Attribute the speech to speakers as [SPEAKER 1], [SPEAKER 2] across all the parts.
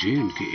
[SPEAKER 1] J&K।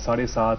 [SPEAKER 2] 7:30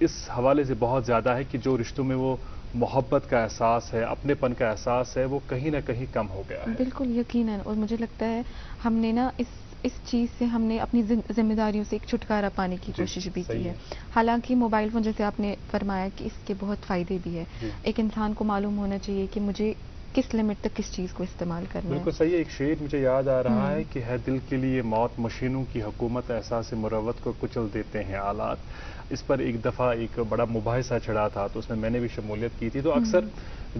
[SPEAKER 2] اس حوالے سے بہت زیادہ ہے کہ جو رشتوں میں وہ محبت کا احساس ہے, اپنے پن کا احساس ہے, وہ کہیں نہ کہیں کم ہو گیا ہے.
[SPEAKER 3] بالکل یقیناً. اور مجھے لگتا ہے ہم نے نا اس چیز سے ہم نے اپنی ذمہ داریوں سے ایک چھٹکارا پانے کی کوشش بھی کی ہے. حالانکہ موبائل فون جیسے آپ نے فرمایا کہ اس کے بہت فائدے بھی ہے. ایک انسان کو معلوم ہونا چاہیے کہ مجھے کس لمٹ تک کس چیز کو استعمال کرنا ہے.
[SPEAKER 2] بالکل صحیح ہے. ایک شعر مجھے یاد آ رہا ہے کہ ہے دل کے لیے موت مشینوں کی حکومت, احساس مروت کو کچل دیتے ہیں آلات. اس پر ایک دفعہ ایک بڑا مباحثہ چڑھا تھا, تو اس میں نے بھی شمولیت کی تھی. تو اکثر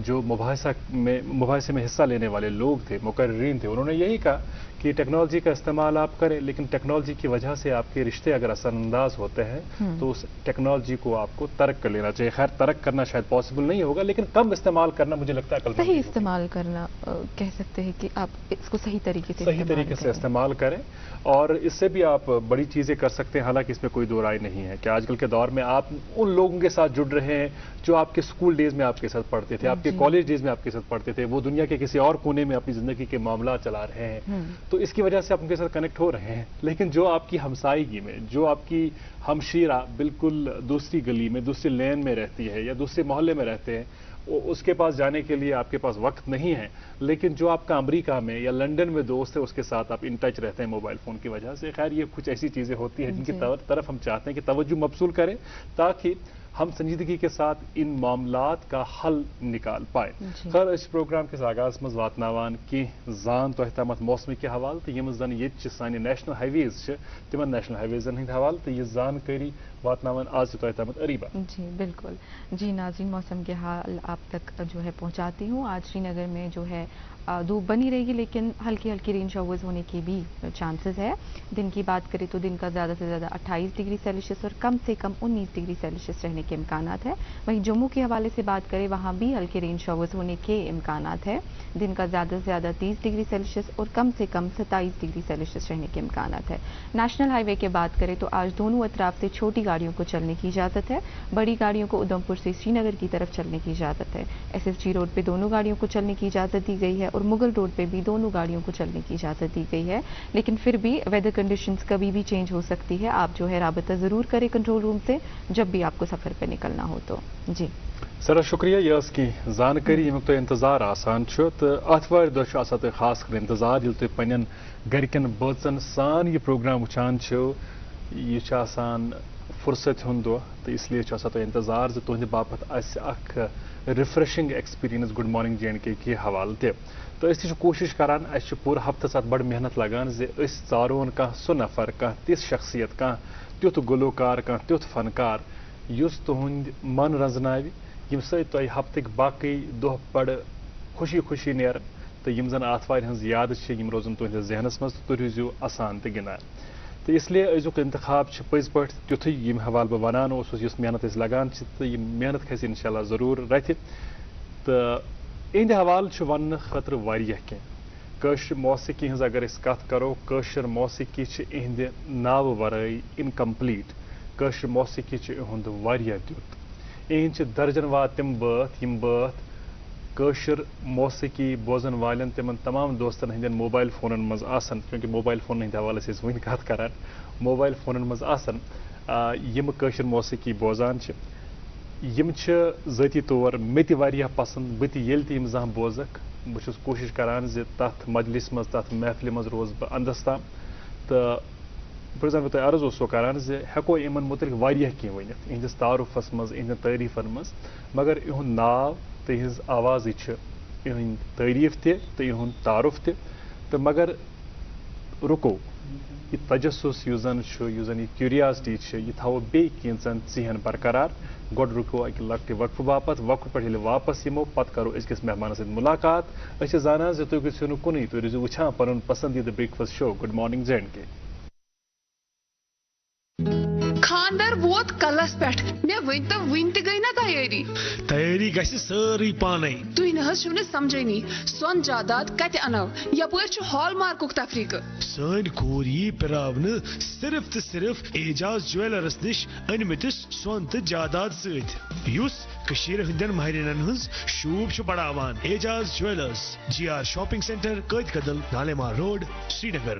[SPEAKER 2] جو مباحثے میں حصہ لینے والے لوگ تھے, مقررین تھے, انہوں نے یہی کہا کہ ٹیکنالوجی کا استعمال آپ کریں, لیکن ٹیکنالوجی کی وجہ سے آپ کے رشتے اگر اثر انداز ہوتے ہیں تو اس ٹیکنالوجی کو آپ کو ترک کر لینا چاہیے. خیر ترک کرنا شاید پاسبل نہیں ہوگا, لیکن کم استعمال کرنا مجھے لگتا ہے
[SPEAKER 3] صحیح استعمال کرنا کہہ سکتے ہیں کہ آپ اس کو صحیح طریقے سے
[SPEAKER 2] استعمال کریں. اور اس سے بھی آپ بڑی چیزیں کر سکتے ہیں. حالانکہ اس میں کوئی دو رائے نہیں ہے کہ آج کل کے دور میں آپ ان لوگوں کے ساتھ جڑ رہے ہیں جو آپ کے اسکول ڈیز میں آپ کے ساتھ پڑھتے تھے, آپ کے کالج ڈیز میں آپ کے ساتھ پڑھتے تھے. وہ دنیا کے کسی اور کونے میں اپنی زندگی کے معاملات چلا رہے ہیں, تو اس کی وجہ سے آپ ان کے ساتھ کنیکٹ ہو رہے ہیں. لیکن جو آپ کی ہمسائیگی میں, جو آپ کی ہمشیرہ بالکل دوسری گلی میں, دوسری لین میں رہتی ہے یا دوسرے محلے میں رہتے ہیں, اس کے پاس جانے کے لیے آپ کے پاس وقت نہیں ہے, لیکن جو آپ کا امریکہ میں یا لنڈن میں دوست ہے اس کے ساتھ آپ ان ٹچ رہتے ہیں موبائل فون کی وجہ سے. خیر یہ کچھ ایسی چیزیں ہوتی ہیں جن کی طرف ہم چاہتے ہیں کہ توجہ مبذول کریں تاکہ ہم سنجیدگی کے ساتھ ان معاملات کا حل نکال پائے. خیر اس پروگرام کے آغاز مز واتناوان کی زان تو احتامات موسمی کے حوالہ تو یم زن یہ سانہ نیشنل ہائی ویز تمن نیشنل ہائی ویزن ہند حوالہ تو یہ زانکاری واتناوان آج تو احتامات اریبہ.
[SPEAKER 3] جی بالکل. جی ناظرین, موسم کے حال آپ تک جو ہے پہنچاتی ہوں. آج سری نگر میں جو ہے دھوپ بنی رہے گی, لیکن ہلکی ہلکی رین شاورز ہونے کی بھی چانسز ہے. دن کی بات کریں تو دن کا زیادہ سے زیادہ 28 ڈگری سیلسیس اور کم سے کم 19 ڈگری سیلسیس رہنے کے امکانات ہیں. وہیں جموں کے حوالے سے بات کریں وہاں بھی ہلکے رین شاورز ہونے کے امکانات ہیں. دن کا زیادہ سے زیادہ 30 ڈگری سیلسیس اور کم سے کم 27 ڈگری سیلسیس رہنے کے امکانات ہے. نیشنل ہائی وے کی بات کریں تو آج دونوں اطراف سے چھوٹی گاڑیوں کو چلنے کی اجازت ہے. بڑی گاڑیوں کو ادھمپور سے سری نگر کی طرف چلنے کی اجازت ہے. ایس ایس جی روڈ پہ دونوں گاڑیوں کو چلنے کی اجازت دی گئی ہے اور مغل روڈ پہ بھی دونوں گاڑیوں کو چلنے کی اجازت دی گئی ہے. لیکن پھر بھی ویدر کنڈیشنز کبھی بھی چینج ہو سکتی ہے. آپ جو ہے رابطہ ضرور کریں کنٹرول روم سے جب بھی آپ کو سفر پہ نکلنا ہو تو. جی
[SPEAKER 2] سر شکریہ. یہ اس کی زانکاری یمیک تو انتظار آسان تو اتوار دہ آسان تہ خاص کر انتظار یل تھی پنن گرکن بٲژن سان یہ پروگرام وچان یہ آسان فرصت ہند دہ تو اس لیے آسان تہ انتظار تہند باپت اخ refreshing experience good morning J and کے حوالہ تہ. تو اس کوشش کران اس پورٕ ہفتس ات بڑ محنت لگان ژارون کانٛہہ سُہ نفر کانٛہہ تِژھ شخصیت کانٛہہ تیُتھ گلوکار کانٛہہ تیُتھ فنکار یُس تُہُنٛد من رنزناوِ یم سۭتۍ تۄہہِ ہفتٕکۍ باقٕے دۄہ بڑ خوشی خوشی نیرن تہٕ یم زن آتھوارِ ہٕنٛز یادٕ چھِ یم روزن تُہنٛدِس ذہنس منٛز تہٕ تُہۍ روٗزِو اسان تہٕ گِنٛدان. تو اس لیے أزیُک انتخاب چھِ پٔزۍ پٲٹھۍ تیُتھُے ییٚمہِ حوالہٕ بہٕ ونان اوسُس یُس محنت أسۍ لگان چھِ تہٕ یہِ محنت کھسہِ انشاءاللہ ضروٗر رتھِ. تہٕ اِہنٛدِ حوالہٕ چھُ وننہٕ خٲطرٕ واریاہ کینٛہہ. کٲشِر موسیقی ہٕنٛز اگر أسۍ کتھ کرو, کٲشِر موسیقی چھِ اِہنٛدِ ناوٕ ورٲے انکمپلیٹ. کٲشِر موسیقی چھِ اِہُنٛد واریاہ تیُتھ. اِہنٛدۍ چھِ درجن واد تِم بٲتھ یم بٲتھ کٲشِر موسیقی بوزن والٮ۪ن تِمن تمام دوستن ہٕنٛدٮ۪ن موبایل فونن منٛز آسن, کیونکہ موبایل فونن ہٕنٛدِ حوالہٕ ٲسۍ أسۍ وٕنہِ کتھ کران, موبایل فونن منٛز آسن یم کٲشِر موسیقی بوزان چھِ. یم چھِ ذٲتی طور مےٚ تہِ واریاہ پسنٛد. بہٕ تہِ ییٚلہِ تہِ یم زانٛہہ بوزکھ بہٕ چھُس کوٗشش کران زِ تتھ مجلس منٛز تتھ محفلہِ منٛز روزٕ بہٕ انٛدس تام. تہٕ بہٕ زن بہٕ تۄہہِ عرض اوسو کران زِ ہٮ۪کو یِمن متعلق واریاہ کینٛہہ ؤنِتھ اِہنٛدِس تعارُفس منٛز, اِہنٛدٮ۪ن تعریٖفن منٛز, مگر یِہُنٛد ناو تہٕ یِہنٛز آوازٕے چھِ اِہنٛدۍ تعریٖف تہِ تہٕ یِہُنٛد تعارُف تہِ. تہٕ مگر رُکو یہ تجسس یُس زن چھُ, یُس زن یہ کیوریاسٹی چھِ, یہِ تھاوو بیٚیہِ کینٛژن ژیٚہن برقرار. گۄڈٕ رُکو اکہِ لۄکٹہِ وقفہٕ باپتھ. وقفہٕ پٮ۪ٹھ ییٚلہِ واپس یِمو پتہٕ کرو أزکِس مہمانس سۭتۍ مُلاقات. أسۍ چھِ زانان زِ تُہۍ گٔژھِو نہٕ کُنُے, تُہۍ روٗزِو وٕچھان پنُن پسندیدٕ breakfast show good morning J and K.
[SPEAKER 4] خاندر ووت کلس پٮ۪ٹھ مےٚ ؤنۍ تو وٕنۍ تہِ گٔے نا تیٲری
[SPEAKER 5] گژھِ سٲرٕے پانے.
[SPEAKER 4] تُہۍ نہ حظ چھِو نہٕ سمجھٲنی سون جاداد کتہِ انو یپٲرۍ چھُ ہال مارکُک تفریٖقہٕ.
[SPEAKER 5] سٲنۍ کوٗر یی پراونہٕ صرف تہٕ صرف اعجاز جویلرس نِش أنمٕتِس سۄن تہٕ جاداد سۭتۍ یُس کٔشیٖرِ ہٕنٛدٮ۪ن ماہرینن ہٕنٛز شوٗب چھُ بڑاوان. Ejaz jewellers, G R shopping centre, Kadi Kadal, Nalimar road, Srinagar.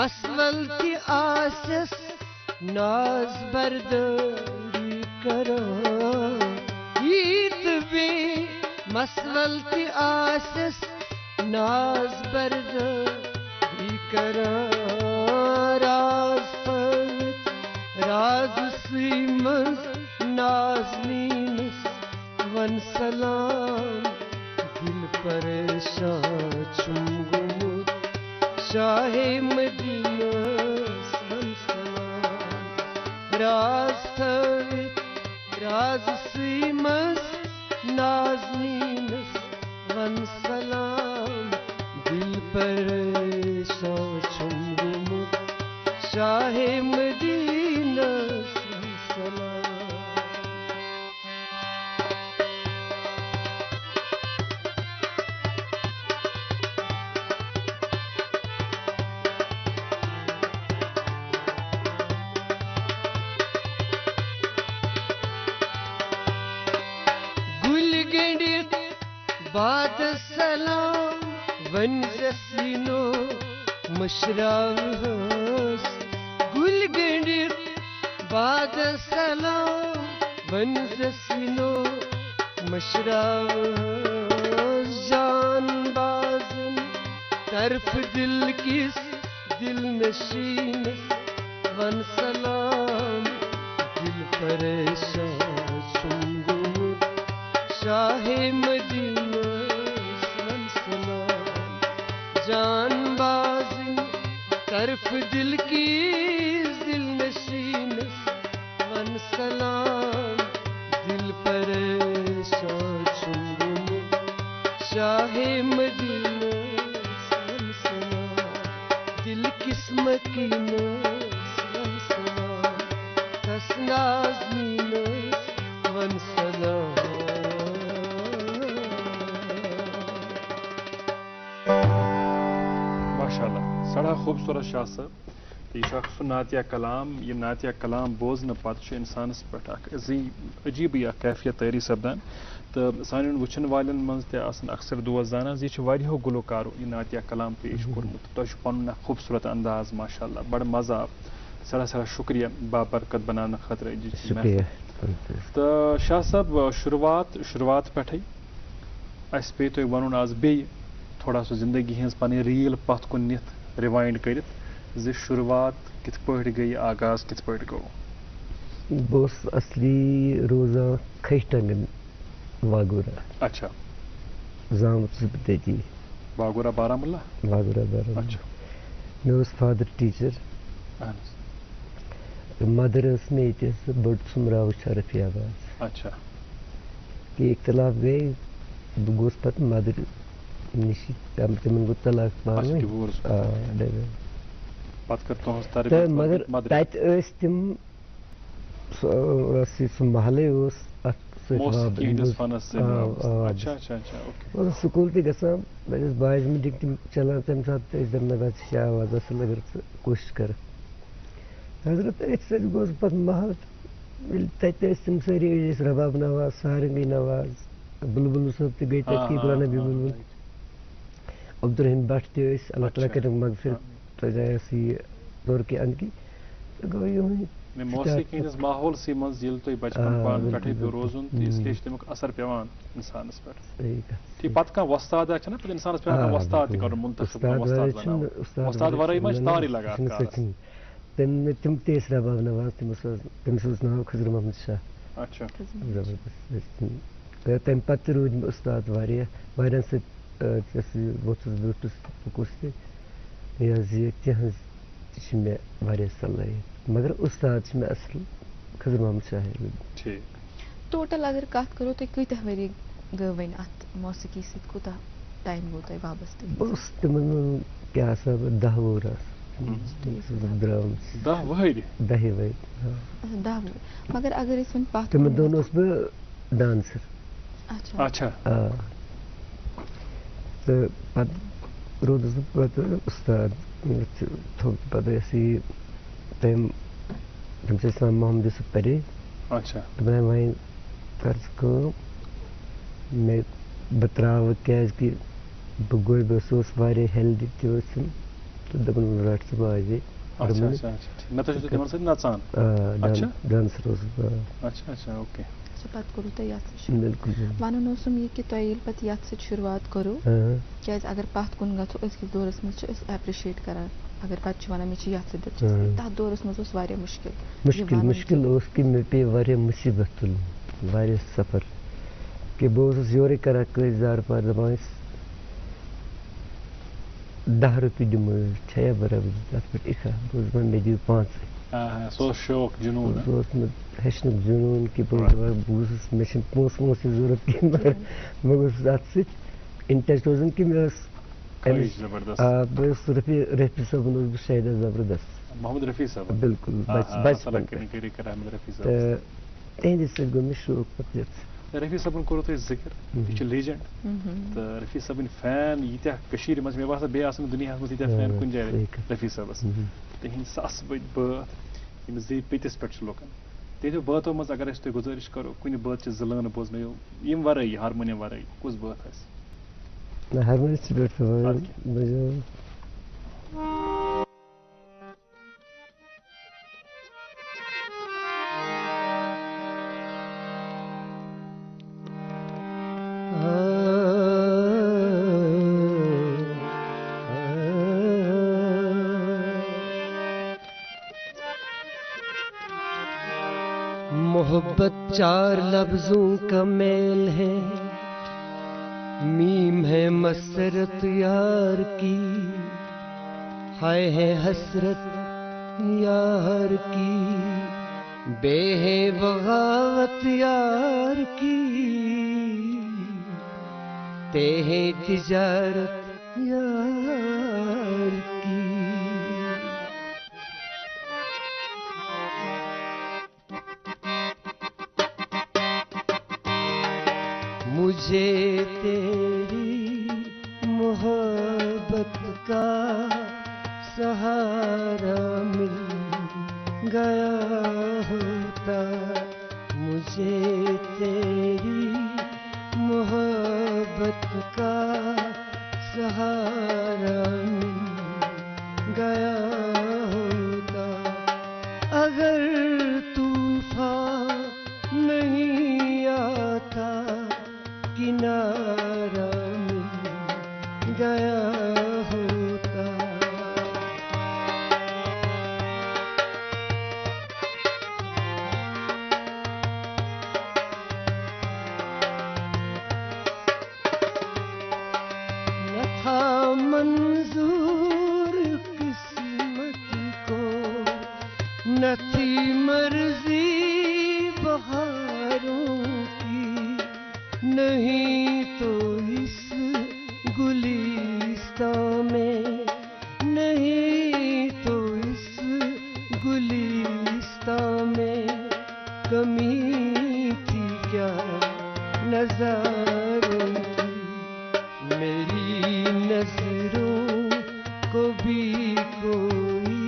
[SPEAKER 6] مسول تہِ آسٮ۪س ناز بردٲری کران یی تہٕ بیٚیہِ مسول تہِ آسٮ۪س ناز بردٲری کران راز تھٲوِتھ رازسٕے منٛز نازنیٖنس ون سلام دل پریشان چھُم گوٚمُت شاہے مدینس ون سلام راز تھٲوِتھ رازسٕے منٛز نازنیٖنس ون سلام دل پریشان چھُم گوٚمُت شاہے مدینس ون سلام باد سلام ونزس وینو مشراوس گل گنڈت باد سلام ونزس وینو مشراوس جان بازن طرف دل کس دل نشینس ون سلام دل پریشان چھُم گوٚمُت شاہے مدینہ جان بازن طرف دل کیس دل نشینس ون سلام دل پریشان چھُم گوٚمُت شاہے مدینہ ون سلام دل کس مکینس ون سلام تس نازنیٖنس ون سلام
[SPEAKER 2] سڑا خوبصورت شاہ صٲب یہ سہ نعتیہ کلام یہ نعتیہ کلام بوزن پتہ انسانس پہ عجیب کیفیت تاری سپدان تو سان وچن والن من اکثر دوست زانان یہ واریاہو گلوکارو یہ نعتیہ کلام پیش کورمت تہ پن خوبصورت انداز ماشاء اللہ بڑ مزہ آو سڑا سڑا شکریہ بابرکت بنانے خاطر تو شاہ صاحب شروعات پہ اس پہ تھی ون آز بیٚیہِ تھوڑا سا زندگی ہز پن ریل پتھ کن نتھ ریوائنڈ کرت شروعات کت پٲٹھۍ گئی آغاز کت پٲٹھۍ گوٚو
[SPEAKER 6] بہٕ اصلی روزان کھشٹنگن واگورہ
[SPEAKER 2] اچھا
[SPEAKER 6] زامت چھُس بہٕ تٔتی
[SPEAKER 2] واگورہ بارہمولہ
[SPEAKER 6] واگورہ بارہمولہ
[SPEAKER 2] اچھا
[SPEAKER 6] مےٚ اوس فادر ٹیٖچر مدر ٲس مےٚ ییٚتہِ بٔڑ ژُمراوٕ شرفی آباد
[SPEAKER 2] اچھا
[SPEAKER 6] کہ اختلاف گٔے بہٕ گوٚوُس پتہٕ مدر نِش تِمن گوٚو طلاق پانہٕ تہٕ مگر تتہِ ٲسۍ تِم سُہ محلے اوس اتھ سۭتۍ سکوٗل تہِ گژھان بہٕ ٲسۍ باز میٖٹِنگ تہِ چلان تمہِ ساتہٕ تہِ ٲسۍ دپان ژٕ چھِ آواز اصل اگر ژٕ کوٗشِش کرکھ حضرت أتھۍ سۭتۍ گوٚوُس پتہٕ محل ییٚلہِ تتہِ ٲسۍ تِم سٲری ٲسۍ رباب نواز سارنگی نواز بلبل صٲب تہِ گٔے تتہِ غلام نبی بلبل عبدالرحیم بٹ تہِ ٲسۍ اللہ تعالیٰ کٔرِنۍ مغفرت سجایس یہ دور کے اند کی گوٚو یِہُے
[SPEAKER 2] موسیقی ہندس ماحول سی من تھی بچپن پان پہ روزن تو اس لیے تمیک اثر پیوان انسانس پہ پتہ کھانا وستاد پہ انسانس پہ وستاد تہ کر منتخب وستاد ورائے ما تارے لگا
[SPEAKER 6] تم تہِ ٲسۍ رباب نواز تٔمِس اوس ناو خضر محمد شاہ
[SPEAKER 2] اچھا
[SPEAKER 6] تہٕ تمہِ پتہٕ تہِ روٗدۍ مےٚ اُستاد واریاہن سۭتۍ ووٚتھُس بیوٗٹھُس پوٚکُس تہِ یہِ حظ یہِ تِہٕنٛز تہِ چھِ مےٚ واریاہ صلٲحیت مگر اُستاد چھِ مےٚ اصل خضر محمد شاہ
[SPEAKER 3] ٹوٹل اگر کتھ کرو تُہۍ کۭتیاہ ؤری گٔو وۄنۍ اتھ موسیقی سۭتۍ کوٗتاہ ٹایم گوٚو تۄہہِ وابستہٕ
[SPEAKER 6] بہٕ اوسُس تِمن کیٛاہ سا 10 وُہُر درٛامٕژ
[SPEAKER 2] 10 ؤری
[SPEAKER 6] 10 ؤری
[SPEAKER 3] 10 ؤری مگر اگر أسۍ وۄنۍ پتھ
[SPEAKER 6] تِمن دۄہن اوسُس بہٕ ڈانسر
[SPEAKER 2] اچھا
[SPEAKER 6] تہٕ پتہٕ روٗدُس بہٕ پتہٕ اُستاد تھوٚو پتہٕ ٲسۍ یہِ تٔمۍ چھِ ٲسۍ محمد یوٗسف پرے دوٚپُن وۄنۍ کر ژٕ کٲم بہٕ تراوٕ کیازِ کہِ بہٕ گوٚو سُہ اوس واریاہ ہیلدی تہِ ٲسِم تہٕ دوٚپُن رَٹ ژٕ باجے
[SPEAKER 2] اچھا اچھا اچھا نہ تُہۍ چھِو تِمن سۭتۍ نژان اچھا
[SPEAKER 6] ڈانسر اوسُس بہٕ
[SPEAKER 2] اچھا اچھا اوکے
[SPEAKER 3] پتہٕ کوٚروٕ تۄہہِ یَتھ
[SPEAKER 6] بِلکُل
[SPEAKER 3] وَنُن اوسُم یہِ کہِ تۄہہِ ییٚلہِ پَتہٕ یَتھ سۭتۍ شُروعات کوٚروٕ کیٛازِ اگر پَتھ کُن گژھو أزکِس دورَس منٛز چھِ أسۍ ایپرِشیٹ کران اگر پَتہٕ چھِ وَنان مےٚ چھِ یَتھ سۭتۍ دِلچسپی تَتھ دورَس منٛز اوس واریاہ
[SPEAKER 6] مُشکِل اوس کہِ مےٚ پیٚیہِ واریاہ مُصیٖبت تُلٕنۍ واریاہ سفر کہِ بہٕ اوسُس یورَے کران کٲنٛسہِ زارٕ پار دَپان ٲسۍ 10 رۄپیہِ دِمو چھےٚ یا برابری تَتھ پٮ۪ٹھ اِکھا بہٕ اوسُس دَپان مےٚ دِیِو 5
[SPEAKER 2] سُہ اوس شوق جنوٗن
[SPEAKER 6] سُہ اوس مےٚ ہیٚچھنُک جنوٗن کہِ بہٕ اوسُس دَپان بہٕ اوسُس مےٚ چھِنہٕ پونٛسہٕ وونٛسہٕ ضوٚرَتھ کِہیٖنۍ مگر بہٕ اوسُس اَتھ سۭتۍ اِن ٹچ روزان کہِ مےٚ ٲس بہٕ اوسُس رفیع صٲبُن اوسُس بہٕ شاہدہ زبردست
[SPEAKER 2] محمد رفیع صٲب
[SPEAKER 6] بِلکُل بَچپَن تہٕ تِہنٛدِ سۭتۍ گوٚو مےٚ شوق پَتہٕ یَتھ
[SPEAKER 2] رفیع صٲبُن کوٚروٕ تۄہہِ ذِکر یہِ چھُ لیجنٛڈ تہٕ رفیع صٲبٕنۍ فین ییٖتیاہ کٔشیٖرِ منٛز مےٚ باسان بیٚیہِ آسان دُنیاہَس منٛز ییٖتیاہ فین کُنہِ جایہِ رفیع صٲبَس تِہِنٛدۍ ساسہٕ بٔدۍ بٲتھ یِم زِ پٔتِس پٮ۪ٹھ چھِ لُکَن تِہنٛدیو بٲتو منٛز اگر أسۍ تۄہہِ گُزٲرِش کَرو کُنہِ بٲتچہِ 2 لٲنہٕ بوزنٲیِو ییٚمہِ وَرٲے ہارمونِیم وَرٲے کُس بٲتھ آسہِ
[SPEAKER 6] ہارمونِیَس پٮ۪ٹھ بَجاو
[SPEAKER 7] محبت 4 لفظوں کا میل ہے میم ہے مسرت یار کی ہائے ہے حسرت یار کی بے ہے بغاوت یار کی تے ہے تجارت یار کی مجھے تیری محبت کا سہارا مل گیا ہوتا مجھے تیری محبت کا سہارا مل گیا ہوتا اگر طوفان نہیں آتا کنارہ مل گیا ہوتا نہ تھا منظور قسمت کو نہ تھی مرضی بہاروں کی نہیں تو اس گلستاں میں نہیں تو اس گلستاں میں کمی تھی کیا نظاروں کی میری نظروں کو بھی کوئی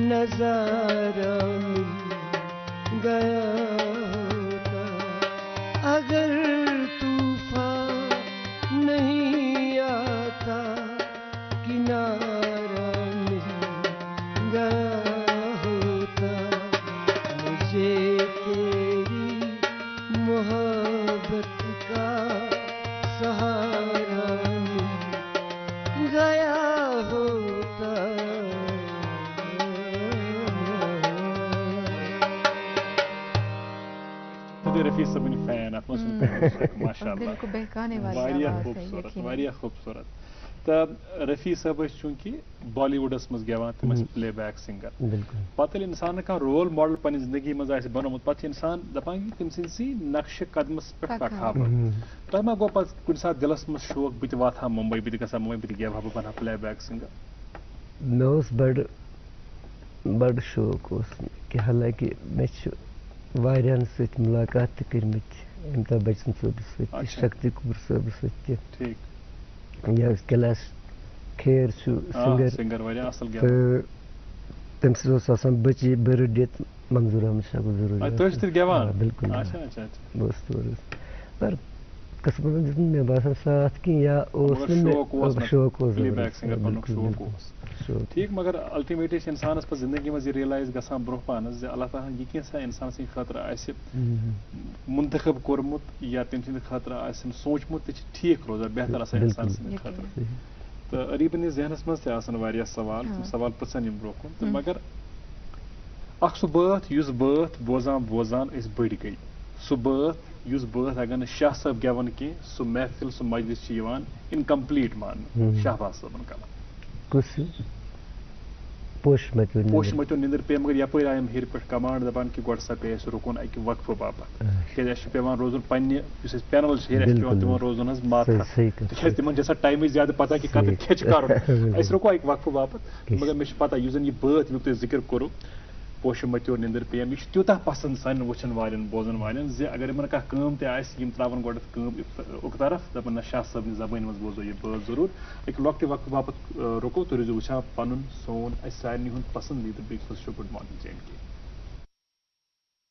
[SPEAKER 7] نظارہ مل گیا ہوتا اگر طوفان نہیں آتا کنارہ مل گیا ہوتا مجھے تیری محبت کا سہارا مل گیا ہوتا
[SPEAKER 2] رفیع صٲبٕنۍ فین اَتھ منٛز چھُنہٕ ماشاء اللہ واریاہ خوٗبصوٗرت تہٕ رفیع صٲب ٲسۍ چوٗنٛکہِ بالی وُڈَس منٛز گٮ۪وان تِم ٲسۍ پٕلے بیک سِنٛگَر پَتہٕ ییٚلہِ اِنسانَن کانٛہہ رول ماڈل پنٛنہِ زندگی منٛز آسہِ بنومُت پَتہٕ چھِ اِنسان دَپان کہِ تٔمۍ سٕنٛدسٕے نقشہِ قدمَس پٮ۪ٹھ پَکہٕ ہا بہٕ تۄہہِ ما گوٚو پَتہٕ کُنہِ ساتہٕ دِلَس منٛز شوق بہٕ تہِ واتہٕ ہا مُمبے بہٕ تہِ گژھٕ ہا مُمبے بہٕ تہِ گٮ۪وٕ ہا بہٕ بَنہٕ ہا پٕلے بیک سِنٛگَر
[SPEAKER 6] مےٚ اوس بَڑٕ شوق اوس کہِ حالانٛکہِ مےٚ چھُ واریاہَن سۭتۍ مُلاقات تہِ کٔرمٕتۍ امیتابھ بچن صٲبَس سۭتۍ شکتی کپوٗر صٲبَس سۭتۍ تہِ یا کیلاش کھیر چھُ سِنٛگَر تہٕ تٔمۍ سۭتۍ اوس آسان بٔچی بٔرٕتھ ڈے منظوٗر احمد شاہ گُل ضروٗری بِلکُل بہٕ اوسُس تور پر قسمن دِتُن مےٚ باسان ساتھ کینٛہہ یا اوس نہٕ مےٚ شوق اوس
[SPEAKER 2] پلے بیک سنگر بننُک شوق اوس ٹھیک مگر الٹیمیٹلی چھِ اِنسانَس پَتہٕ زندگی منٛز یہِ ریلایز گژھان برونٛہہ پہنَس زِ اللہ تعالیٰ ہَن یہِ کینٛژھا اِنسان سٕنٛدِ خٲطرٕ آسہِ مُنتخب کوٚرمُت یا تٔمۍ سٕنٛدِ خٲطرٕ آسن سوٗنٛچمُت تہِ چھِ ٹھیٖک روزان بہتر آسان اِنسان سٕنٛدِ خٲطرٕ تہٕ ریٖبٕنِس ذہنَس منٛز تہِ آسان واریاہ سوال تِم سوال پرٛژھان یِم برونٛہہ کُن تہٕ مگر اکھ سُہ بٲتھ یُس بٲتھ بوزان بوزان أسۍ بٔڑۍ گٔے سُہ بٲتھ یُس بٲتھ اگر نہٕ شاہ صٲب گٮ۪وَن کینٛہہ سُہ محفِل سُہ مجلس چھِ یِوان اِنکَمپلیٖٹ ماننہٕ شاہباز صٲبَن کَلام
[SPEAKER 6] کُس پوشہِ
[SPEAKER 2] مٔتیو نِندٕر پیٚیہِ مگر یَپٲرۍ آیَم ہیٚرِ پٮ۪ٹھ کَمانٛڈ دَپان کہِ گۄڈٕ سا پیٚیہِ اَسہِ رُکُن اَکہِ وقفہٕ باپتھ تِکیٛازِ اَسہِ چھُ پیٚوان روزُن پنٛنہِ یُس اَسہِ پینل چھِ ہیٚرِ اَسہِ چھُ پیٚوان تِمن روزُن حظ ماتحت تِکیٛازِ تِمن چھِ آسان ٹایمٕچ زیادٕ پتہ کہِ کَتٮ۪تھ کیٛاہ چھِ کَرُن أسۍ رُکو اَکہِ وقفہٕ باپتھ مگر مےٚ چھِ پتہ یُس زن یہِ بٲتھ ییٚمیُک تُہۍ ذِکر کوٚرُو پوشہِ مٔتیو نِندٕر پیٚیَم یہِ چھُ تیوٗتاہ پسنٛد سانٮ۪ن وٕچھن والٮ۪ن بوزن والٮ۪ن زِ اگر یِمن کانٛہہ کٲم تہِ آسہِ یِم ترٛاوَن گۄڈٕنٮ۪تھ کٲم اُک طرف دَپان نہ شاہ صٲبنہِ زبٲنۍ منٛز بوزو یہِ بٲتھ ضروٗر اَکہِ لۄکٹہِ وقتہٕ باپتھ رُکو تُہۍ روٗزِو وٕچھان پنُن سون اَسہِ سارنٕے ہُنٛد پسنٛدیٖدٕ بیٚیہِ خۄش چھُ گُڈ مارنِنٛگ جے اینڈ کے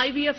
[SPEAKER 8] IVF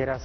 [SPEAKER 9] 13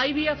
[SPEAKER 8] IVF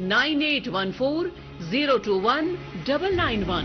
[SPEAKER 8] 9814-021-991।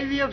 [SPEAKER 10] IVF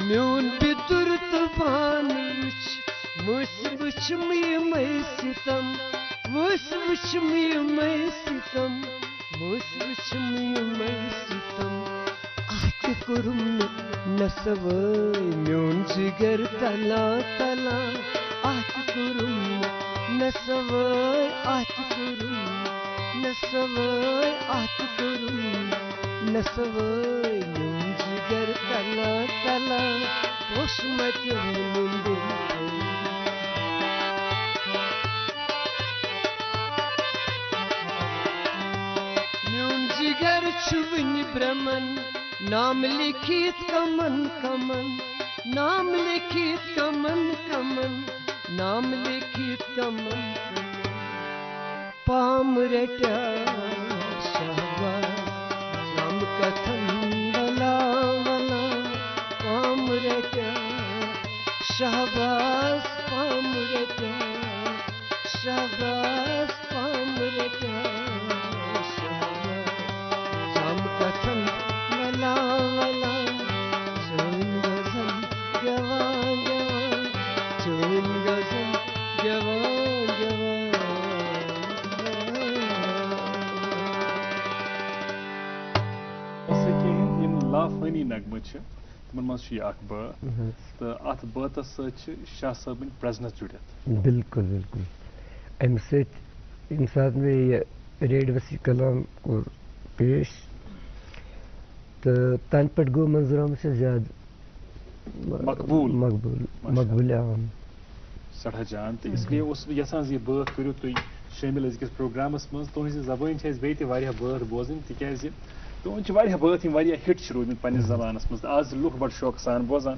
[SPEAKER 7] میون بیتر طوفان وچ میں ستم وچ میں ستم وچ میں ستم آت کرم نسوے میون جگر تلا تلا آت کرم نسوے آت کرم نسوے آت کرم نسوے میون جگر تلا تلا وشمت مندر میون جگر چون برمن نام لکھیت کمن کمن نام لکھیت کمن کمن نام لکھیت کمن پام رٹیا شہباز رام کتھن ولا ولا پام رٹیا شہباز پام رٹیا شہباز پام رٹیا شہباز رام کتھن ولا ولا چون گزن جوان جوان چون گزن جوان جوان
[SPEAKER 2] لافانی نغمہ تمن مز اخ بٲتھ تہٕ اتھ بٲتس سۭتۍ شاہ صٲبٕنۍ پریزنس جُڑِتھ
[SPEAKER 6] بالکل بالکل امہِ سۭتۍ ییٚمہِ ساتہٕ مےٚ یہِ ریڈیوَس یہِ کلام کوٚر پیش تہٕ تَنہٕ پٮ۪ٹھ گوٚو منظور احمد چھِ زیادٕ مقبوٗل عام
[SPEAKER 2] سٮ۪ٹھاہ جان تہٕ اِسلیے اوسُس بہٕ یژھان زِ یہِ بٲتھ کٔرِو تُہۍ شٲمِل أزکِس پروگرامس منٛز تُہنٛزِ زبٲنۍ چھِ اَسہِ بیٚیہِ تہِ واریاہ بٲتھ بوزٕنۍ تِکیازِ تُہُنٛد چھِ واریاہ بٲتھ یِم واریاہ ہِٹ چھِ روٗدمٕتۍ پننِس زبانس منٛز تہٕ آز لُکھ بڑٕ شوقہٕ سان بوزان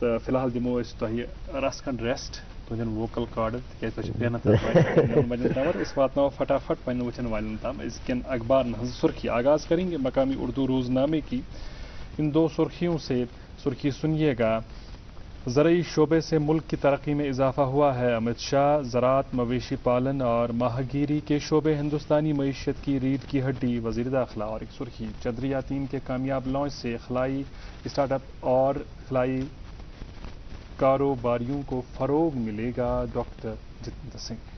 [SPEAKER 2] تہٕ فی الحال دِمو أسۍ تۄہہِ رَژھ کھنٛڈ ریسٹ تُہنٛدٮ۪ن ووکل کاڈن تِکیازِ تۄہہِ چھِ محنت بجن تامَتھ أسۍ واتناوو فٹافٹ پننٮ۪ن وٕچھن والٮ۪ن تام أزکٮ۪ن اخبارن ہٕنٛز سُرخی آغاز کریں گے مقامی اردو روزنامے کی ان دو سرخیوں سے سرخی سنیے گا زرعی شعبے سے ملک کی ترقی میں اضافہ ہوا ہے امت شاہ زراعت مویشی پالن اور ماہی گیری کے شعبے ہندوستانی معیشت کی ریڑھ کی ہڈی وزیر داخلہ اور ایک سرخی چندریان-3 کے کامیاب لانچ سے خلائی اسٹارٹ اپ اور خلائی کاروباریوں کو فروغ ملے گا ڈاکٹر جتیندر سنگھ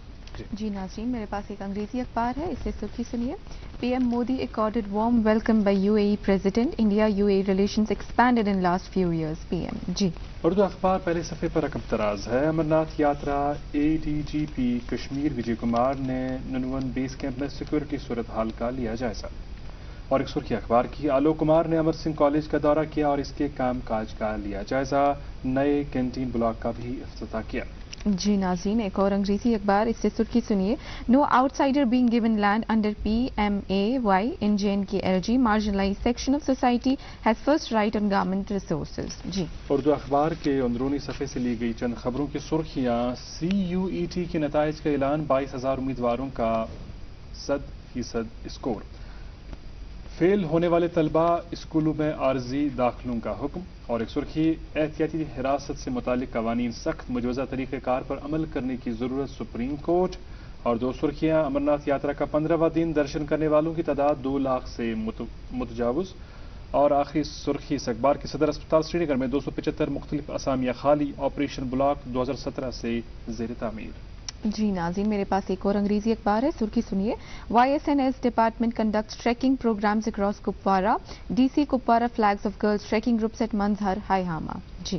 [SPEAKER 3] جی ناظرین میرے پاس ایک انگریزی اخبار ہے اس سے سرخی سنیے پی ایم Modi accorded warm welcome by UAE President India UAE relations expanded in last few years PM جی
[SPEAKER 2] اردو اخبار پہلے صفحے پر رقم تراز ہے امرناتھ یاترا ADGP کشمیر وجے کمار نے ننون بیس کیمپ میں سیکورٹی صورتحال کا لیا جائزہ اور ایک سرخی اخبار کی آلوک کمار نے امر سنگھ کالج کا دورہ کیا اور اس کے کام کاج کا لیا جائزہ نئے کینٹین بلاک کا بھی افتتاح کیا
[SPEAKER 3] جی ناظرین ایک اور انگریزی اخبار اس سے سرخی سنیے no outsider being given land under PMAY in JNK-LG marginalised section of society has first right on government resources جی
[SPEAKER 2] اردو اخبار کے اندرونی صفحے سے لی گئی چند خبروں کی سرخیاں CUET کے نتائج کا اعلان 22,000 امیدواروں کا 100% اسکور فیل ہونے والے طلبہ اسکولوں میں عارضی داخلوں کا حکم اور ایک سرخی احتیاطی حراست سے متعلق قوانین سخت مجوزہ طریقہ کار پر عمل کرنے کی ضرورت سپریم کورٹ اور دو سرخیاں امرناتھ یاترا کا 15واں دن درشن کرنے والوں کی تعداد 2 لاکھ سے متجاوز اور آخری سرخی اس اخبار کے صدر اسپتال سری نگر میں 275 مختلف اسامیاں خالی آپریشن بلاک 2017 سے زیر تعمیر
[SPEAKER 3] جی ناظرین میرے پاس ایک اور انگریزی اخبار ہے سرخی سنیے YSNS department conducts trekking programmes across Kupwara DC Kupwara flags off girls trekking groups at منظر ہائی ہاما جی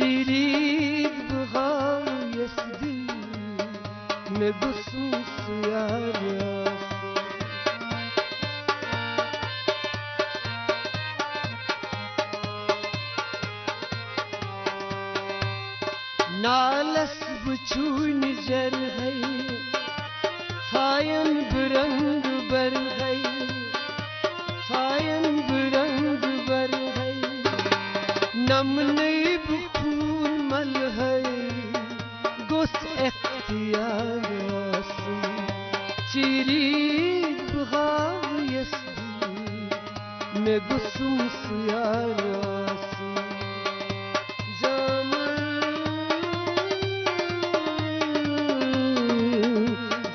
[SPEAKER 7] چیرید بغاو یسدی میں بسوس یاریاس نالس بچون جر ہے فاین برنگ بر ہے فاین برنگ بر ہے نمنی بخون مل ہے گس اختیار آسی چیری بغاو یسدی میں گسم سیار آسی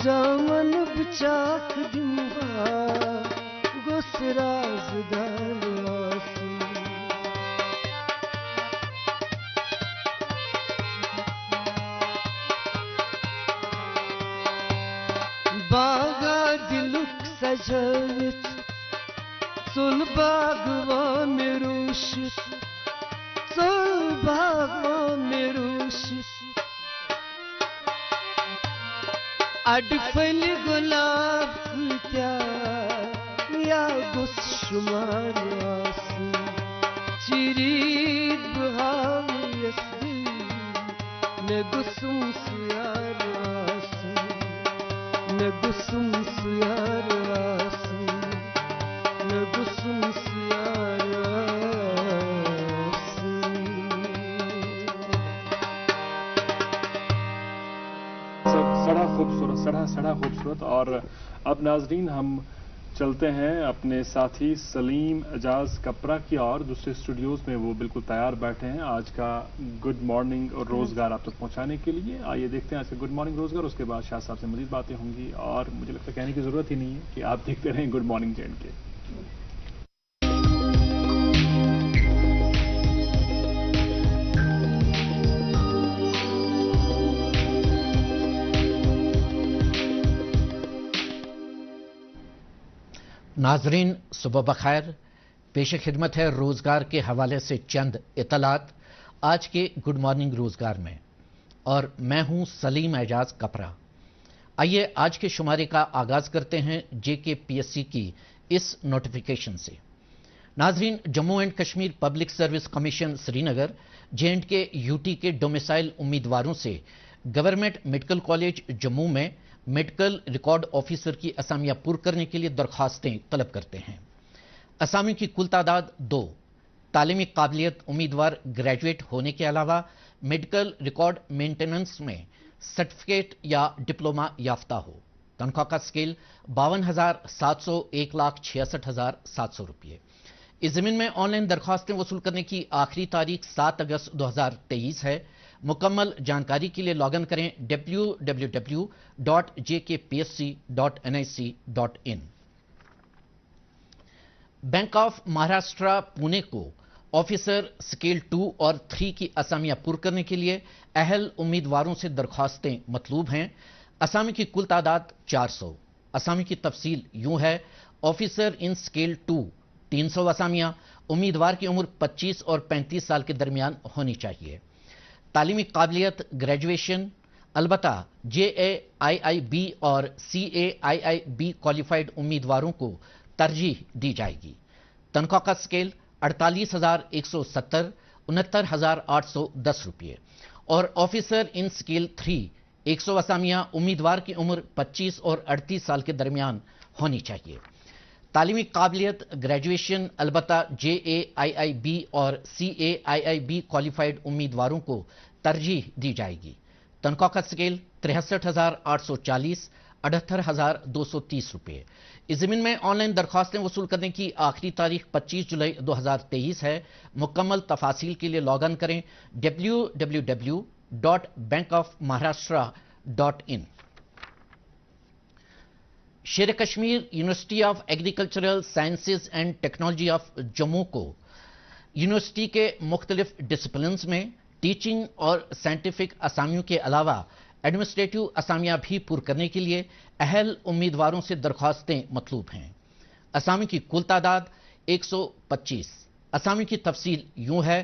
[SPEAKER 7] جامن بچاک دنبا گس رازدار آسی باغا دلک سجاوت سل باغوان میں روشت سل باغوان میں روشت اڈفل گلاب کتیا یا گس شمار آسی چیرید بہاو یسدی میں گسم سیار آسی میں گسم سیار آسی میں گسم سیار آسی
[SPEAKER 2] سڑا خوبصورت اور اب ناظرین ہم چلتے ہیں اپنے ساتھی سلیم اعجاز کپرا کی اور دوسرے اسٹوڈیوز میں وہ بالکل تیار بیٹھے ہیں آج کا گڈ مارننگ اور روزگار آپ تک پہنچانے کے لیے. آئیے دیکھتے ہیں آج کا گڈ مارننگ روزگار, اس کے بعد شاہ صاحب سے مزید باتیں ہوں گی اور مجھے لگتا ہے کہنے کی ضرورت ہی نہیں ہے کہ آپ دیکھتے رہیں گڈ مارننگ جے اینڈ کے.
[SPEAKER 11] ناظرین صبح بخیر. پیش خدمت ہے روزگار کے حوالے سے چند اطلاعات آج کے گڈ مارننگ روزگار میں, اور میں ہوں سلیم اعجاز کپرا. آئیے آج کے شمارے کا آغاز کرتے ہیں JKPSC کی اس نوٹیفیکیشن سے. ناظرین, Jammu and Kashmir public service commission Sri Nagar JK UT کے ڈومیسائل امیدواروں سے گورنمنٹ میڈیکل کالج جموں میں میڈیکل ریکارڈ آفیسر کی اسامیاں پر کرنے کے لیے درخواستیں طلب کرتے ہیں. اسامیوں کی کل تعداد 2. تعلیمی قابلیت امیدوار گریجویٹ ہونے کے علاوہ میڈیکل ریکارڈ مینٹیننس میں سرٹیفکیٹ یا ڈپلوما یافتہ ہو. تنخواہ کا اسکیل 52,700 1,66,700 روپے. اس ضمن میں آن لائن درخواستیں وصول کرنے کی آخری تاریخ 7 اگست 2023 ہے. مکمل جانکاری کے لیے لاگ ان کریں www.jkpsc.nic.in. بینک آف مہاراشٹرا پونے کو آفیسر اسکیل 2 اور 3 کی اسامیاں پر کرنے کے لیے اہل امیدواروں سے درخواستیں مطلوب ہیں. اسامی کی کل تعداد 400. اسامی کی تفصیل یوں ہے: آفیسر ان اسکیل 2 300 اسامیاں. امیدوار کی عمر 25 اور 35 سال کے درمیان ہونی چاہیے. تعلیمی قابلیت گریجویشن، البتہ JAIIB اور CAIIB کوالیفائڈ امیدواروں کو ترجیح دی جائے گی. تنخواہ کا اسکیل 48,170 69,810 روپے. اور آفیسر ان اسکیل 3 100 اسامیاں. امیدوار کی عمر 25 اور 38 سال کے درمیان ہونی چاہیے. تعلیمی قابلیت گریجویشن، البتہ JAIIB اور CAIIB کوالیفائڈ امیدواروں کو ترجیح دی جائے گی. تنخواہ کا اسکیل 63,840 78,230 روپے. اس ضمن میں آن لائن درخواستیں وصول کرنے کی آخری تاریخ 25 جولائی 2023 ہے. مکمل تفاصیل کے لیے لاگ ان کریں www.bankofmaharashtra.in. شیر Kashmir university of agricultural sciences and technology of Jammu کو یونیورسٹی کے مختلف ڈسپلنز میں ٹیچنگ اور سائنٹیفک اسامیوں کے علاوہ ایڈمنسٹریٹو اسامیاں بھی پر کرنے کے لیے اہل امیدواروں سے درخواستیں مطلوب ہیں. اسامی کی کل تعداد 125. اسامی کی تفصیل یوں ہے: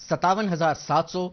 [SPEAKER 11] 57,700,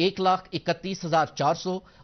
[SPEAKER 11] 1,31,400,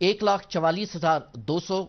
[SPEAKER 11] 1,44,200,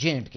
[SPEAKER 11] J&K,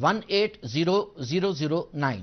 [SPEAKER 11] 180009।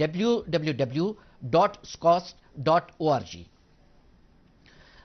[SPEAKER 11] www.scos.org।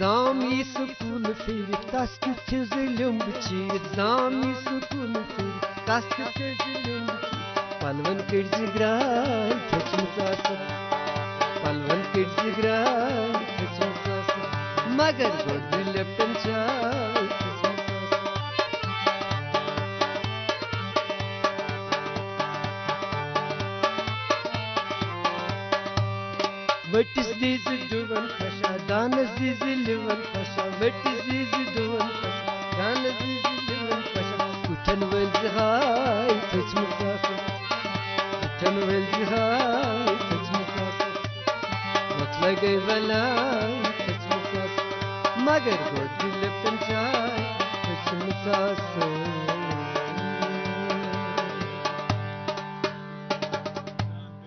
[SPEAKER 7] Zami sukun fir taskı tüzülüm biçir Zami sukun fir taskı tüzülüm biçir Palvan kırcıgray taçmızası Palvan kırcıgray taçmızası Magar godile pençay What is this doing, Pasha? Dan is this living, Pasha? What is this doing, Pasha? Dan is this living, Pasha? Utan wel zihai, touch me zasa. Utan wel zihai, touch me zasa. What lagay valai, touch me zasa. Magar god dil panchai, touch me zasa.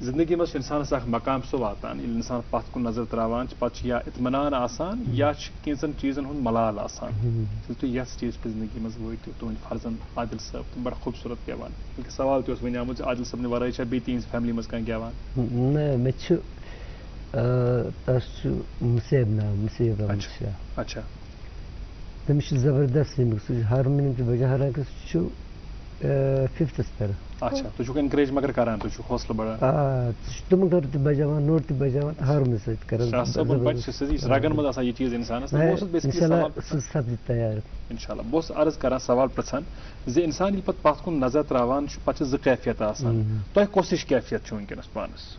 [SPEAKER 2] زندگی مز انسانس اخ مقام سہ واتان ییٚلہِ انسان پتھ کُن نظر تراوان پتہٕ یا اطمینان آسان یا کینژن چیزن ہُنٛد ملال آسان ییٚلہِ تُہۍ یتھ سٹیج پہ زندگی مز وٲتِو تُہٕنٛدۍ فرزند عادل صٲب تِم بڑٕ خوٗبصوٗرت گٮ۪وان بلکہِ سوال تہِ اوس وۄنۍ آمُت زِ عادل صٲبنہِ ورٲے چھا بیٚیہِ تِہنٛزِ فیملی منٛز کانٛہہ گٮ۪وان؟
[SPEAKER 6] نہ مےٚ چھُ تس چھُ مُسیب ناو مُسیب احمد شاہ.
[SPEAKER 2] اچھا
[SPEAKER 6] تٔمِس چھُ زبردست سِنٛگِنٛگ سُہ چھُ ہارمونیم تہِ بجان حالانکہِ سُہ چھُ 5th پٮ۪ٹھ.
[SPEAKER 2] اچھا تُہۍ چھُکھ انکریج مگر کران تُہۍ چھُو حوصلہٕ بڑان.
[SPEAKER 6] سُہ چھُ تِمن خٲطرٕ تہِ بجاوان نوٚٹ تہِ بجاوان ہارمونیم سۭتۍ کران.
[SPEAKER 2] رگن منٛز آسان یہِ چیٖز انسانس.
[SPEAKER 6] سُہ سپدِ تیار
[SPEAKER 2] انشاء اللہ. بہٕ اوسُس عرض کران سوال پرژھان زِ انسان ییٚلہِ پتہٕ پتھ کُن نظر تراوان چھُ پتہٕ چھِ زٕ کیفیت آسان. تۄہہِ کۄس ہِش کیفیت چھُ وٕنکیٚنس پانس؟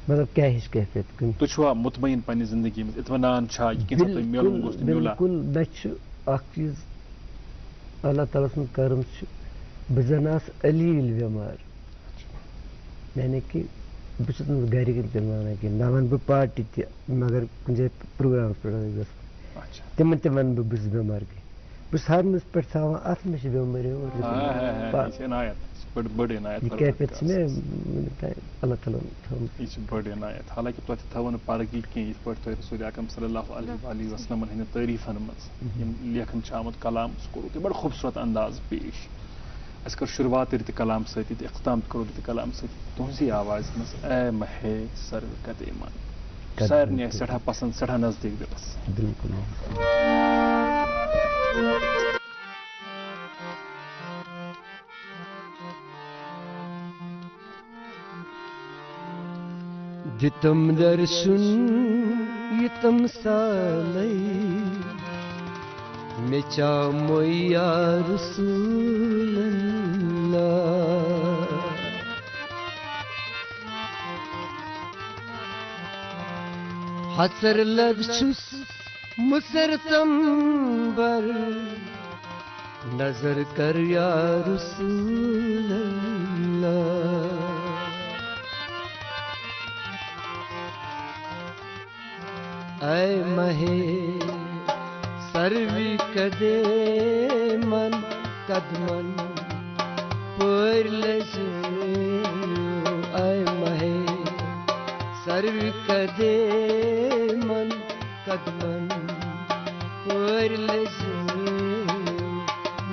[SPEAKER 6] مطلب کیٛاہ ہِش کیفیت؟
[SPEAKER 2] تُہۍ چھُوا مطمعین پننہِ زندگی منٛز اطمینان چھا یہِ کینٛژھا تۄہہِ میلُن گوٚژھ میوٗلا؟
[SPEAKER 6] بِلکُل مےٚ چھُ اکھ چیٖز اللہ تعالیٰ سُنٛد کرم چھُ بہٕ زن آسہٕ علیٖل بٮ۪مار یعنی کہِ بہٕ چھُس نہٕ گرِکٮ۪ن تہِ وَنان کینٛہہ نہ وَنہٕ بہٕ پارٹی تہِ مگر کُنہِ جایہِ پروگرامس پٮ۪ٹھ آسہِ گژھُن تِمن تہِ وَنہٕ بہٕ چھُس بٮ۪مار کینٛہہ بہٕ چھُس ہرمس پٮ۪ٹھ تھاوان اَتھ مےٚ چھِ بٮ۪مٲرۍ یہِ کیفیت چھِ مےٚ اللہ تعالیٰ ہن تھٲومٕژ.
[SPEAKER 2] یہِ چھِ بٔڑ عنایت. حالانکہِ تۄہہِ تہِ تھٲوٕ نہٕ پرگی کینٛہہ یِتھ پٲٹھۍ تۄہہِ رسول اکرم صلی اللہ علیہ وسلمن ہٕنٛدٮ۪ن تعریٖفن منٛز یِم لیکھن چھُ آمُت کلام سُہ کوٚروٕ تۄہہِ بڑٕ خوٗبصوٗرت انداز پیش. اَسہِ کٔر شروعات تہِ کلام سۭتی تہٕ اختتام تہِ کوٚرو تہِ کلام سۭتی تُہنٛزی آوازِ منٛز اے مہے سرو کدے من سارنٕے آسہِ سٮ۪ٹھاہ پسنٛد سٮ۪ٹھاہ نزدیٖک دِلس.
[SPEAKER 6] بِلکُل.
[SPEAKER 7] دِتم درشن یتم سالے مےٚ چامو یا رسول اللہ حسر لگ چھُس مسرتم بر نظر کر یا رسول اللہ اے مہے سروی کدے من قدمن پور لزو اے مہے سروی کدے من قدمن پور لزو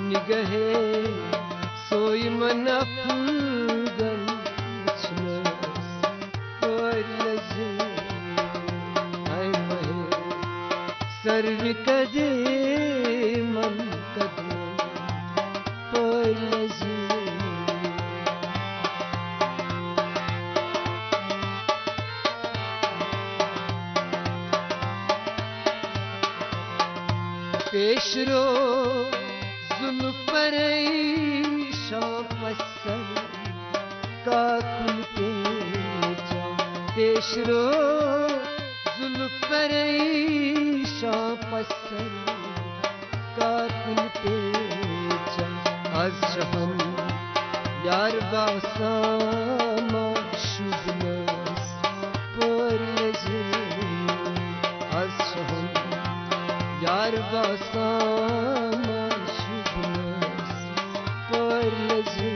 [SPEAKER 7] نگہے سوئی من افغن وچھنس پور لزو سروی کدے من قدمن پور لزو پیش رو زلف پریشان پسر کاکل پیچا پیش رو زلف پریشان پسر کاکل پیچا از شہم یار باساما شبنس پور لزو از شہم یار باساما شبنس پور لزو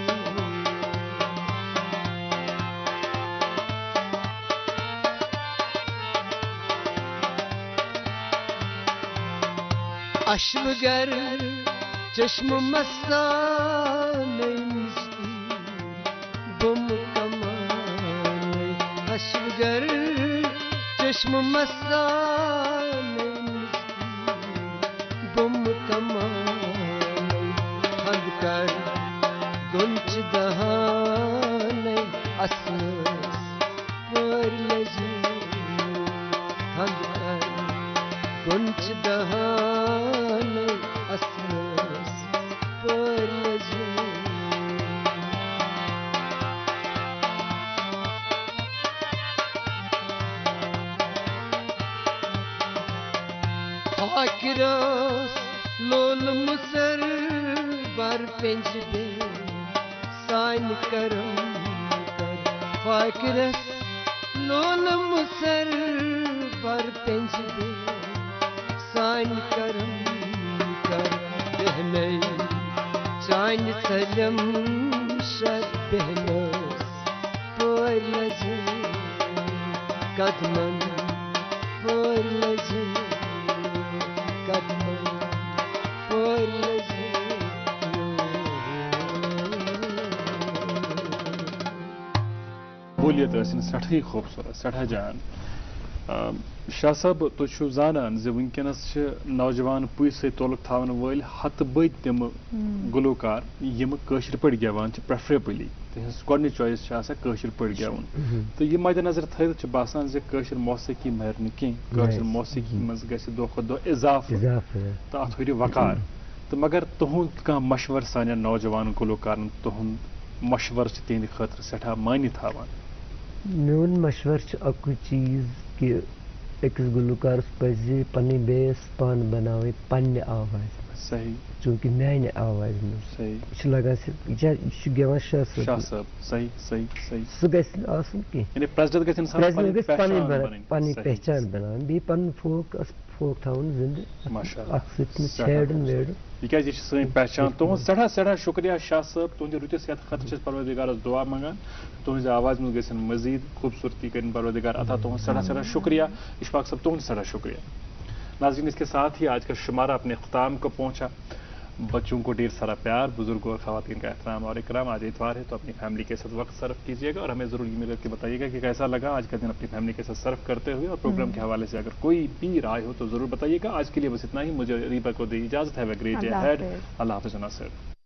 [SPEAKER 7] اشمگر چشم مستانه مزدور بم کمانه اشمگر چشم مستانه مزدور بم کمانه خند کر گنچ دهانه اسمس پور لزو خند کر گنچ دهانه اسمس پور لزو خاکراس لول مسر بر پنج بے سائن کرم کر خاکراس لول مسر بر پنج بے سائن کرم کر بہنے چان سلم شر بہنس پور قدمن پور لجن قدمن پور لجن
[SPEAKER 2] بولیت ٲسِن سٮ۪ٹھٕے خوٗبصوٗرت سٮ۪ٹھاہ جان شاہ صٲب تُہۍ چھِو زانان زِ وٕنکٮ۪نس چھِ نوجوان پُیہِ سۭتۍ تعلق تھاون وٲلۍ ہتہٕ بٔدۍ تِم گلوکار یِم کٲشِر پٲٹھۍ گٮ۪وان چھِ پریفریبلی تِہنٛز گۄڈنِچ چویِس چھِ آسان کٲشِر پٲٹھۍ گٮ۪وُن تہٕ یہِ مدِ نظر تھٲوِتھ چھُ باسان زِ کٲشِر موسیقی مَرِ نہٕ کینٛہہ کٲشِر موسیقی منٛز گژھِ دۄہ کھۄتہٕ دۄہ اضافہٕ تہٕ اتھ ہُرِ وقار تہٕ مگر تُہُنٛد کانٛہہ مشور سانٮ۪ن نوجوان گلوکارن تُہُنٛد مشور چھِ تِہنٛدِ خٲطرٕ سٮ۪ٹھاہ معنی تھاوان
[SPEAKER 6] میون مشور چھُ اکُے چیٖز کہِ أکِس گلوکارس پزِ پنٕنۍ بیس پانہٕ بناوٕنۍ پننہِ آوازِ
[SPEAKER 2] صحیح
[SPEAKER 6] چوٗنٛکہِ میانہِ آوازِ منٛز
[SPEAKER 2] صحیح
[SPEAKER 6] یہِ چھُ لگان یہِ چھُ گٮ۪وان شاہ
[SPEAKER 2] صٲب صحیح صحیح صحیح
[SPEAKER 6] سُہ گژھِ نہٕ آسُن کینٛہہ
[SPEAKER 2] یعنی پریزنٹ گژھِ اِنسان
[SPEAKER 6] پنٕنۍ پہچان بناوٕنۍ بیٚیہِ پنُن فوک تھاوُن زِندٕ اَتھ سۭتۍ نہٕ چھیڑُن ویڑُن
[SPEAKER 2] تِکیازِ یہِ چھِ سٲنۍ پہچان تُہُنٛد سٮ۪ٹھاہ سٮ۪ٹھاہ شُکریہ شاہ صٲب تُہنٛدِ رُتِس یتھ خٲطرٕ چھِ أسۍ پروردِگارس دُعا منٛگان تُہنٛزِ آوازِ منٛز گژھن مزیٖد خوٗبصوٗرتی کٔرِنۍ پروردِگار عطا تُہُنٛد سٮ۪ٹھاہ سٮ۪ٹھاہ شُکریہ اشفاق صاحب تُہُنٛد سٮ۪ٹھاہ شُکریہ ناظرین اس کے ساتھ ہی آج کا شمارہ اپنے اختتام کو پہنچا بچوں کو ڈھیر سارا پیار بزرگوں اور خواتین کا احترام اور اکرام آج اتوار ہے تو اپنی فیملی کے ساتھ وقت صرف کیجیے گا اور ہمیں ضرور ای میل کر کے بتائیے گا کہ کیسا لگا آج کا دن اپنی فیملی کے ساتھ صرف کرتے ہوئے اور پروگرام کے حوالے سے اگر کوئی بھی رائے ہو تو ضرور بتائیے گا آج کے لیے بس اتنا ہی مجھے ریبا کو دی اجازت ہے اللہ حافظ ناصر